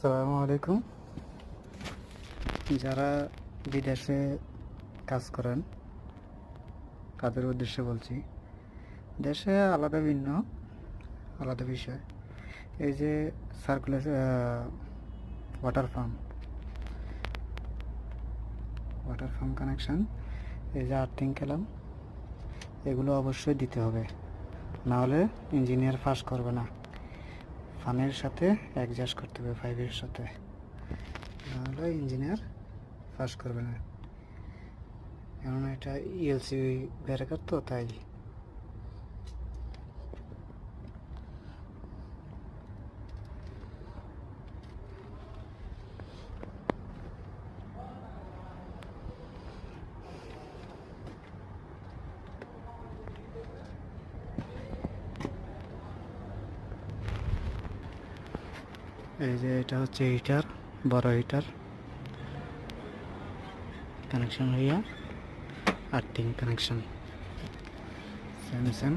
আসসালামু আলাইকুম। যারা বিদেশে কাজ করেন তাদের উদ্দেশ্যে বলছি, দেশে আলাদা ভিন্ন আলাদা বিষয়। এই যে সার্কুলার ওয়াটার পাম্প কানেকশান, এই যে আর্থিং কেলাম, এগুলো অবশ্যই দিতে হবে, নাহলে ইঞ্জিনিয়ার পাস করবে না। ফানের সাথে অ্যাডজাস্ট করতে হবে, পাইপের সাথে, নাহলে ইঞ্জিনিয়ার পাস করবে না। কেননা এটা ইএলসি ব্রেকার তো, তাই। এই যে এটা হচ্ছে হিটার, বড় হিটার কানেকশন হইয়া আর্থিং কানেকশন সেম সেম।